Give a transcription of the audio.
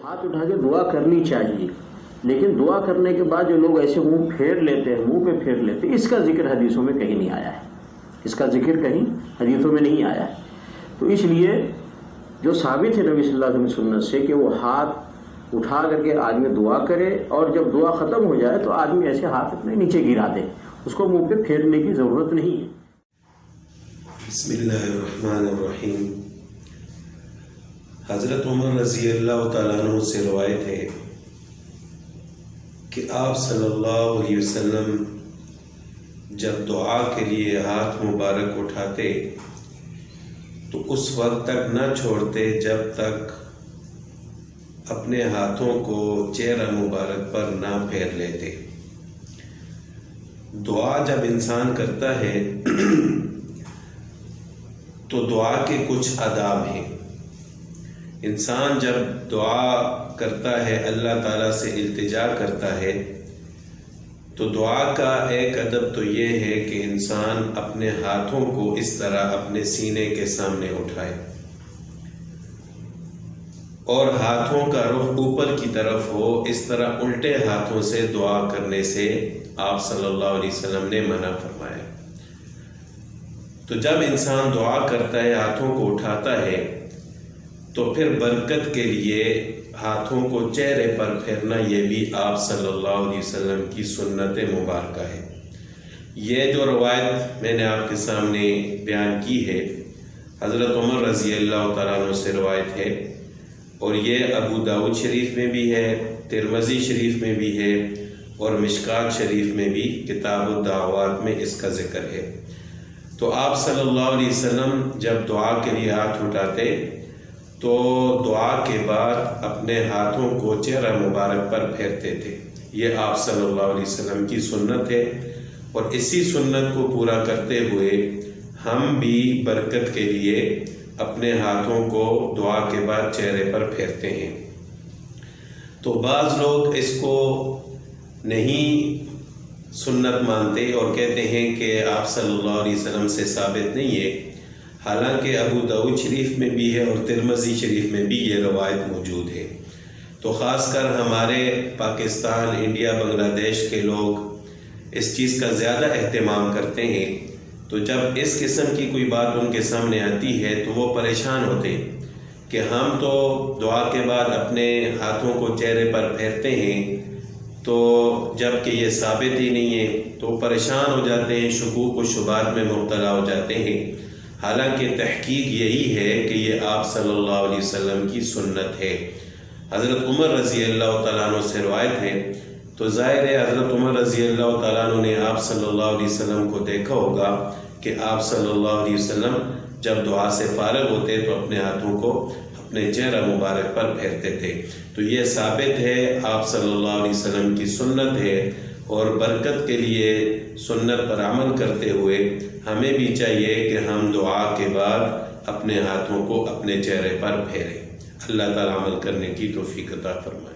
ہاتھ اٹھا کے دعا کرنی چاہیے، لیکن دعا کرنے کے بعد جو لوگ ایسے منہ پھیر لیتے ہیں، منہ پہ پھیر لیتے ہیں، اس کا ذکر حدیثوں میں کہیں نہیں آیا ہے، اس کا ذکر کہیں حدیثوں میں نہیں آیا ہے۔ تو اس لیے جو ثابت ہے نبی صلی اللہ علیہ وسلم سنت سے کہ وہ ہاتھ اٹھا کر کے آدمی دعا کرے، اور جب دعا ختم ہو جائے تو آدمی ایسے ہاتھ اپنے نیچے گرا دے، اس کو منہ پہ پھیرنے کی ضرورت نہیں ہے۔ بسم اللہ الرحمن الرحیم۔ حضرت عمر رضی اللہ تعالیٰ عنہ سے روایت ہے کہ آپ صلی اللہ علیہ وسلم جب دعا کے لیے ہاتھ مبارک اٹھاتے تو اس وقت تک نہ چھوڑتے جب تک اپنے ہاتھوں کو چہرہ مبارک پر نہ پھیر لیتے۔ دعا جب انسان کرتا ہے تو دعا کے کچھ آداب ہیں۔ انسان جب دعا کرتا ہے، اللہ تعالیٰ سے التجا کرتا ہے، تو دعا کا ایک ادب تو یہ ہے کہ انسان اپنے ہاتھوں کو اس طرح اپنے سینے کے سامنے اٹھائے اور ہاتھوں کا رخ اوپر کی طرف ہو۔ اس طرح الٹے ہاتھوں سے دعا کرنے سے آپ صلی اللہ علیہ وسلم نے منع فرمایا۔ تو جب انسان دعا کرتا ہے، ہاتھوں کو اٹھاتا ہے، تو پھر برکت کے لیے ہاتھوں کو چہرے پر پھیرنا یہ بھی آپ صلی اللہ علیہ وسلم کی سنت مبارکہ ہے۔ یہ جو روایت میں نے آپ کے سامنے بیان کی ہے، حضرت عمر رضی اللہ تعالیٰ عنہ سے روایت ہے، اور یہ ابو داؤد شریف میں بھی ہے، ترمذی شریف میں بھی ہے، اور مشکات شریف میں بھی کتاب الدعوات میں اس کا ذکر ہے۔ تو آپ صلی اللہ علیہ وسلم جب دعا کے لیے ہاتھ اٹھاتے تو دعا کے بعد اپنے ہاتھوں کو چہرہ مبارک پر پھیرتے تھے۔ یہ آپ صلی اللہ علیہ وسلم کی سنت ہے، اور اسی سنت کو پورا کرتے ہوئے ہم بھی برکت کے لیے اپنے ہاتھوں کو دعا کے بعد چہرے پر پھیرتے ہیں۔ تو بعض لوگ اس کو نہیں سنت مانتے اور کہتے ہیں کہ آپ صلی اللہ علیہ وسلم سے ثابت نہیں ہے، حالانکہ ابو داؤد شریف میں بھی ہے اور ترمذی شریف میں بھی یہ روایت موجود ہے۔ تو خاص کر ہمارے پاکستان، انڈیا، بنگلہ دیش کے لوگ اس چیز کا زیادہ اہتمام کرتے ہیں، تو جب اس قسم کی کوئی بات ان کے سامنے آتی ہے تو وہ پریشان ہوتے کہ ہم تو دعا کے بعد اپنے ہاتھوں کو چہرے پر پھیرتے ہیں، تو جب کہ یہ ثابت ہی نہیں ہے تو پریشان ہو جاتے ہیں، شکوک و شبہات میں مبتلا ہو جاتے ہیں۔ حالانکہ تحقیق یہی ہے کہ یہ آپ صلی اللہ علیہ وسلم کی سنت ہے۔ حضرت عمر رضی اللہ تعالیٰ عنہ سے روایت ہے، تو ظاہر ہے حضرت عمر رضی اللہ تعالیٰ عنہ نے آپ صلی اللہ علیہ وسلم کو دیکھا ہوگا کہ آپ صلی اللہ علیہ وسلم جب دعا سے فارغ ہوتے تو اپنے ہاتھوں کو اپنے چہرہ مبارک پر پھیرتے تھے۔ تو یہ ثابت ہے، آپ صلی اللہ علیہ وسلم کی سنت ہے، اور برکت کے لیے سنت پر عمل کرتے ہوئے ہمیں بھی چاہیے کہ ہم دعا کے بعد اپنے ہاتھوں کو اپنے چہرے پر پھیریں۔ اللہ تعالیٰ عمل کرنے کی توفیق عطا فرمائے۔